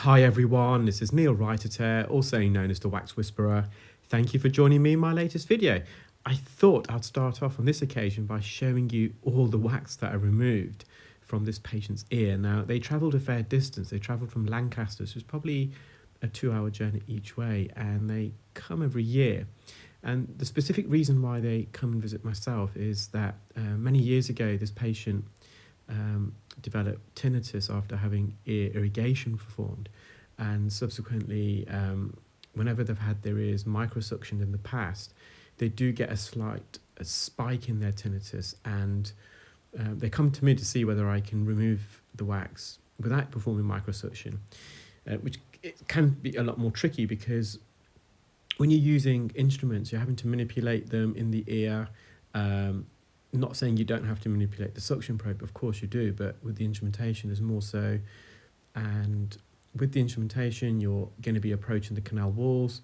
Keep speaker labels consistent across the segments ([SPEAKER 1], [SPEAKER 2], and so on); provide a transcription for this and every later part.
[SPEAKER 1] Hi everyone, this is Neel Raithatha, also known as the Wax Whisperer. Thank you for joining me in my latest video. I thought I'd start off on this occasion by showing you all the wax that I removed from this patient's ear. Now, they travelled a fair distance. They travelled from Lancaster, so it's probably a 2-hour journey each way, and they come every year. And the specific reason why they come and visit myself is that many years ago, this patient developed tinnitus after having ear irrigation performed, and subsequently whenever they've had their ears microsuctioned in the past, they do get a slight spike in their tinnitus, and they come to me to see whether I can remove the wax without performing microsuction, which it can be a lot more tricky because when you're using instruments, you're having to manipulate them in the ear. Not saying you don't have to manipulate the suction probe, of course you do, but with the instrumentation there's more so. And with the instrumentation, you're going to be approaching the canal walls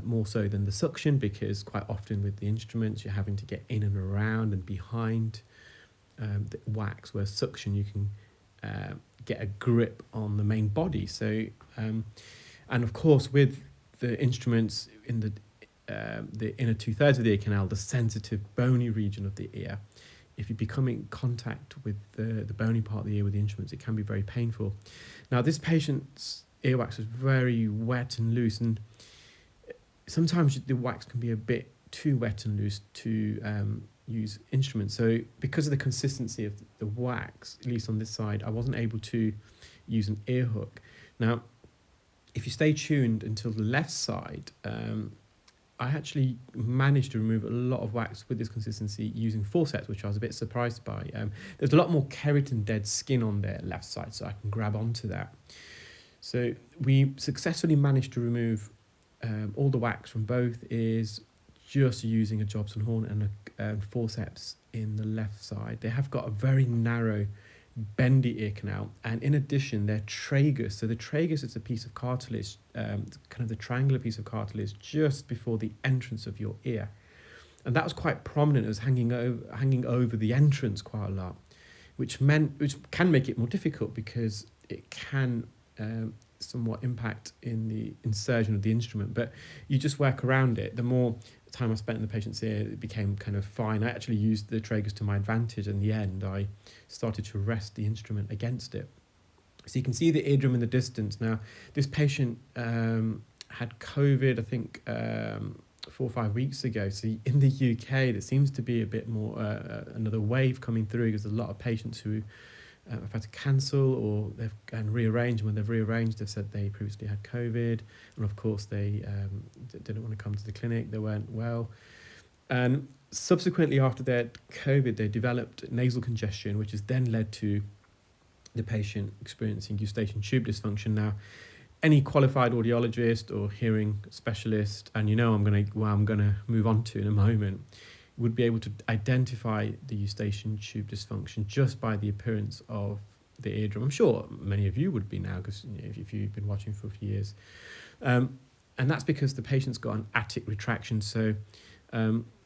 [SPEAKER 1] more so than the suction, because quite often with the instruments you're having to get in and around and behind the wax, where suction you can get a grip on the main body. So and of course with the instruments in the inner 2/3 of the ear canal, the sensitive bony region of the ear, if you become in contact with the bony part of the ear with the instruments, it can be very painful. Now, this patient's earwax was very wet and loose, and sometimes the wax can be a bit too wet and loose to use instruments. So because of the consistency of the wax, at least on this side, I wasn't able to use an ear hook. Now, if you stay tuned until the left side, I actually managed to remove a lot of wax with this consistency using forceps, which I was a bit surprised by. There's a lot more keratin dead skin on their left side, so I can grab onto that. So we successfully managed to remove all the wax from both ears just using a Jobson horn and a forceps in the left side. They have got a very narrow bendy ear canal, and in addition their tragus, so the tragus is a piece of cartilage, kind of the triangular piece of cartilage just before the entrance of your ear, and that was quite prominent. It was hanging over the entrance quite a lot, which can make it more difficult because it can somewhat impact in the insertion of the instrument, but you just work around it. The more time I spent in the patient's ear, it became kind of fine. I actually used the tragus to my advantage. In the end, I started to rest the instrument against it. So you can see the eardrum in the distance. Now, this patient had COVID, I think 4 or 5 weeks ago. So in the UK, there seems to be a bit more, another wave coming through, because there's a lot of patients who have had to cancel or they've rearranged. When they've rearranged, they've said they previously had COVID, and of course they didn't want to come to the clinic, they weren't well, and subsequently after their COVID they developed nasal congestion, which has then led to the patient experiencing eustachian tube dysfunction. Now, any qualified audiologist or hearing specialist, and I'm going to move on to in a moment, would be able to identify the eustachian tube dysfunction just by the appearance of the eardrum. I'm sure many of you would be now, because if you've been watching for a few years. And that's because the patient's got an attic retraction. So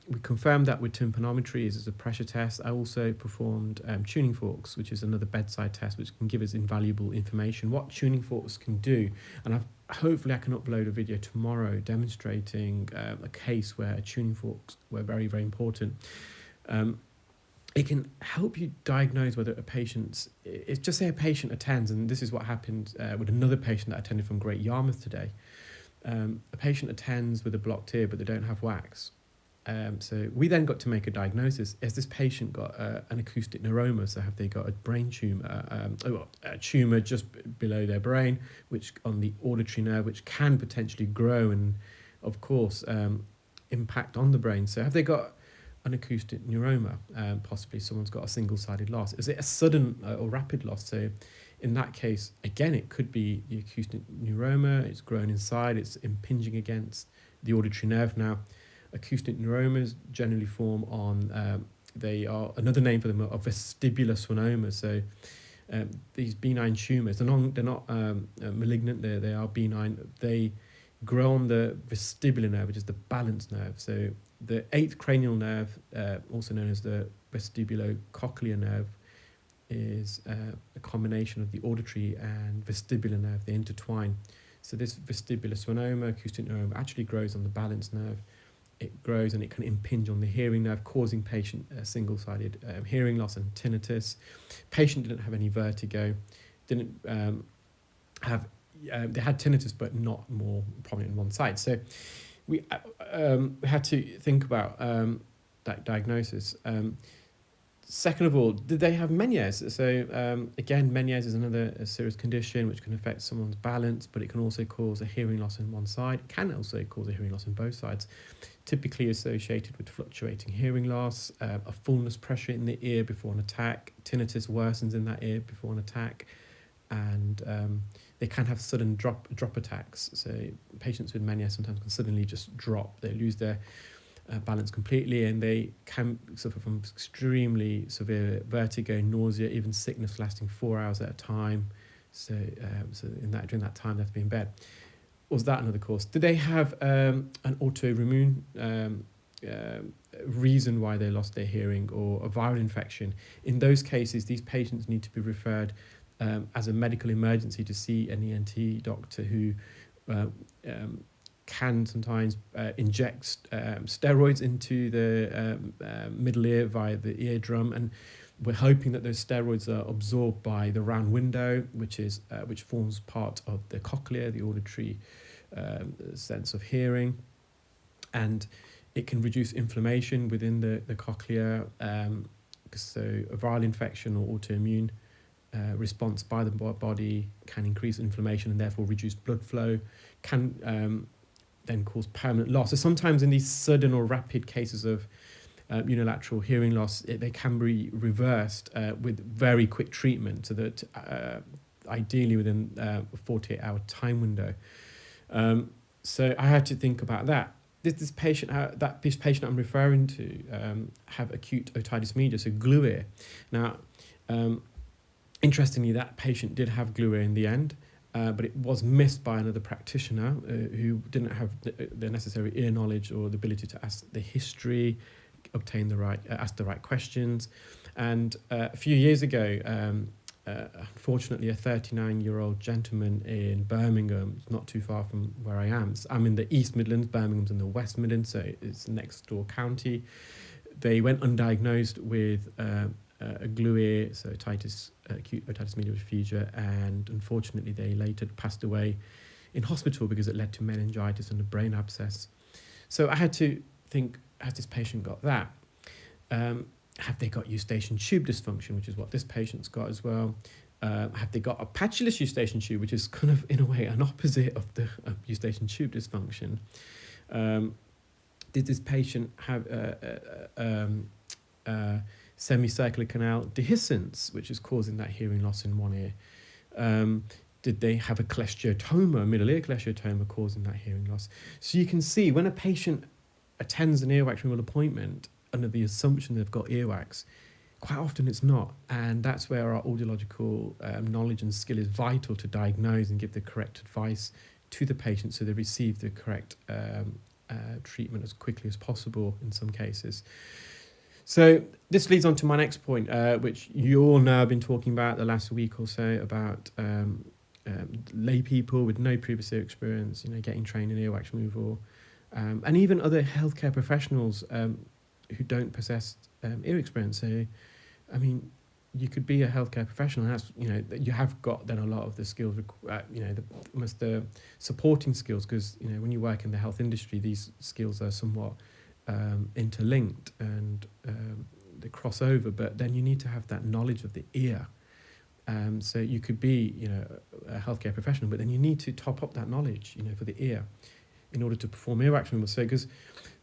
[SPEAKER 1] we confirmed that with tympanometry as a pressure test. I also performed tuning forks, which is another bedside test, which can give us invaluable information, what tuning forks can do. And hopefully I can upload a video tomorrow demonstrating a case where tuning forks were very, very important. It can help you diagnose whether a patient's, it's just say a patient attends, and this is what happened with another patient that attended from Great Yarmouth today. A patient attends with a blocked ear, but they don't have wax. So we then got to make a diagnosis. Has this patient got an acoustic neuroma? So have they got a brain tumour, a tumour just below their brain, which on the auditory nerve, which can potentially grow and, of course, impact on the brain? So have they got an acoustic neuroma? Possibly someone's got a single-sided loss. Is it a sudden or rapid loss? So in that case, again, it could be the acoustic neuroma. It's grown inside. It's impinging against the auditory nerve. Now, acoustic neuromas generally form on, they are, another name for them are vestibular schwannomas. So these benign tumours, they're not malignant, they are benign. They grow on the vestibular nerve, which is the balance nerve. So the 8th cranial nerve, also known as the vestibulocochlear nerve, is a combination of the auditory and vestibular nerve. They intertwine. So this vestibular schwannoma, acoustic neuroma, actually grows on the balance nerve. It grows and it can impinge on the hearing nerve, causing patient single-sided hearing loss and tinnitus. Patient didn't have any vertigo, didn't have, they had tinnitus, but not more prominent in one side. So we had to think about that diagnosis. Second of all, did they have Meniere's? So again, Meniere's is another serious condition which can affect someone's balance, but it can also cause a hearing loss in one side. It can also cause a hearing loss in both sides, typically associated with fluctuating hearing loss, a fullness pressure in the ear before an attack, tinnitus worsens in that ear before an attack, and they can have sudden drop attacks. So patients with Meniere sometimes can suddenly just drop. They lose their balance completely, and they can suffer from extremely severe vertigo, nausea, even sickness lasting 4 hours at a time. So during that time they have to be in bed. Was that another cause? Did they have an autoimmune reason why they lost their hearing, or a viral infection? In those cases, these patients need to be referred as a medical emergency to see an ENT doctor who can sometimes inject steroids into the middle ear via the eardrum, and we're hoping that those steroids are absorbed by the round window, which forms part of the cochlea, the auditory sense of hearing, and it can reduce inflammation within the cochlea. So a viral infection or autoimmune response by the body can increase inflammation and therefore reduce blood flow, can then cause permanent loss. So sometimes in these sudden or rapid cases of unilateral hearing loss, they can be reversed with very quick treatment, so that ideally within a 48-hour time window. So I had to think about that. This patient I'm referring to have acute otitis media, so glue ear. Now, interestingly, that patient did have glue ear in the end. But it was missed by another practitioner who didn't have the necessary ear knowledge or the ability to ask the history, ask the right questions. And a few years ago, unfortunately, a 39-year-old gentleman in Birmingham, not too far from where I am. So I'm in the East Midlands, Birmingham's in the West Midlands, so it's next door county. They went undiagnosed with a glue ear, so acute otitis media with aphasia, and unfortunately they later passed away in hospital because it led to meningitis and a brain abscess. So I had to think, has this patient got that? Have they got eustachian tube dysfunction, which is what this patient's got as well? Have they got a patulous eustachian tube, which is kind of in a way an opposite of the eustachian tube dysfunction? Did this patient have semicircular canal dehiscence, which is causing that hearing loss in one ear? Did they have a cholesteatoma, middle ear cholesteatoma, causing that hearing loss? So you can see when a patient attends an earwax removal appointment under the assumption they've got earwax, quite often it's not. And that's where our audiological knowledge and skill is vital to diagnose and give the correct advice to the patient so they receive the correct treatment as quickly as possible in some cases. So this leads on to my next point, which you all know I've been talking about the last week or so, about lay people with no previous ear experience, getting trained in earwax removal, and even other healthcare professionals who don't possess ear experience. So, I mean, you could be a healthcare professional, and that's, you have got then a lot of the skills, almost the supporting skills, because when you work in the health industry, these skills are somewhat interlinked and they cross over, but then you need to have that knowledge of the ear. So you could be a healthcare professional, but then you need to top up that knowledge for the ear in order to perform earwax removal. So because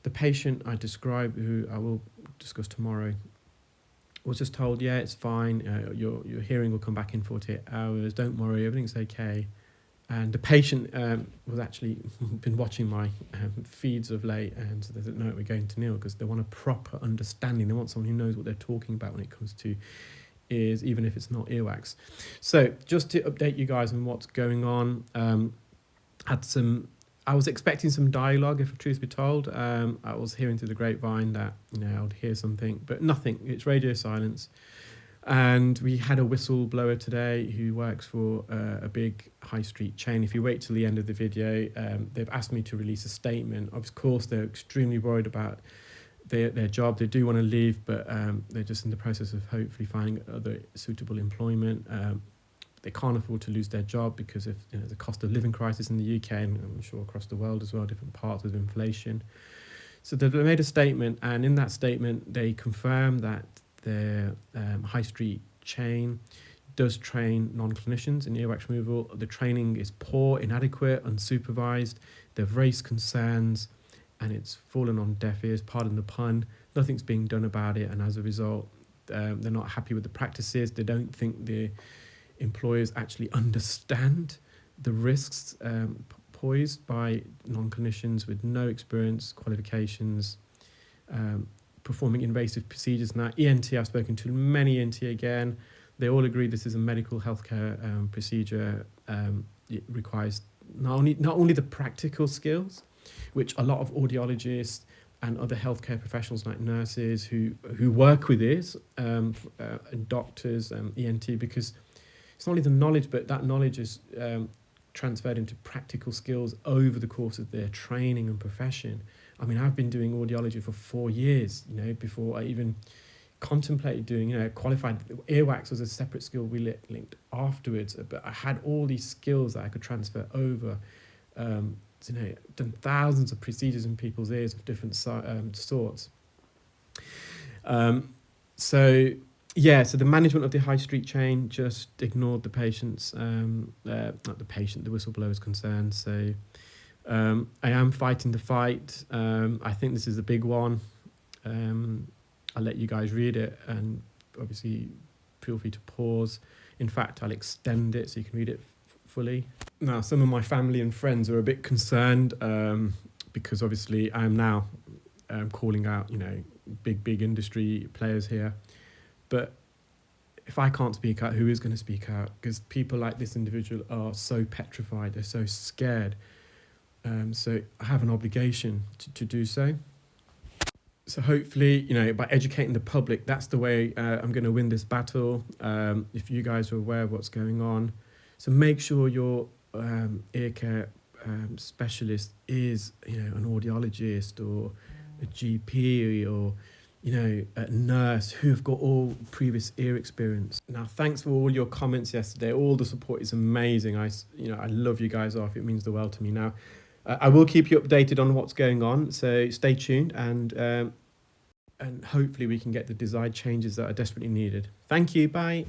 [SPEAKER 1] the patient I described, who I will discuss tomorrow, was just told, yeah, it's fine, your hearing will come back in 48 hours, don't worry, everything's okay. And the patient was actually been watching my feeds of late, and so they said, no, we're going to Neel, because they want a proper understanding. They want someone who knows what they're talking about when it comes to ears, even if it's not earwax. So just to update you guys on what's going on, I was expecting some dialogue, if the truth be told. I was hearing through the grapevine that I would hear something, but nothing. It's radio silence. And we had a whistleblower today who works for a big high street chain. If you wait till the end of the video, they've asked me to release a statement. Of course, they're extremely worried about their job. They do want to leave, but they're just in the process of hopefully finding other suitable employment. They can't afford to lose their job because of the cost of living crisis in the UK, and I'm sure across the world as well, different parts of inflation. So they've made a statement, and in that statement, they confirm that their high street chain does train non-clinicians in earwax removal. The training is poor, inadequate, unsupervised. They've raised concerns, and it's fallen on deaf ears, pardon the pun. Nothing's being done about it, and as a result, they're not happy with the practices. They don't think the employers actually understand the risks posed by non-clinicians with no experience, qualifications, performing invasive procedures. Now, ENT, I've spoken to many ENT again. They all agree this is a medical healthcare procedure. It requires not only the practical skills, which a lot of audiologists and other healthcare professionals like nurses who work with this, and doctors, ENT, because it's not only the knowledge, but that knowledge is transferred into practical skills over the course of their training and profession. I mean, I've been doing audiology for 4 years, before I even contemplated doing, qualified. Earwax was a separate skill we linked afterwards, but I had all these skills that I could transfer over. Done thousands of procedures in people's ears of different sorts. So the management of the high street chain just ignored the patient's, not the patient, the whistleblower's concerns. So I am fighting the fight. I think this is a big one. I'll let you guys read it, and obviously feel free to pause. In fact, I'll extend it so you can read it fully. Now, some of my family and friends are a bit concerned because obviously I am now calling out, big industry players here. But if I can't speak out, who is going to speak out? Because people like this individual are so petrified, they're so scared. So I have an obligation to do so. So hopefully, by educating the public, that's the way I'm going to win this battle. If you guys are aware of what's going on. So make sure your ear care specialist is, an audiologist or a GP or, a nurse who've got all previous ear experience. Now, thanks for all your comments yesterday. All the support is amazing. I love you guys off. It means the world to me. Now, I will keep you updated on what's going on. So stay tuned, and hopefully we can get the desired changes that are desperately needed. Thank you. Bye.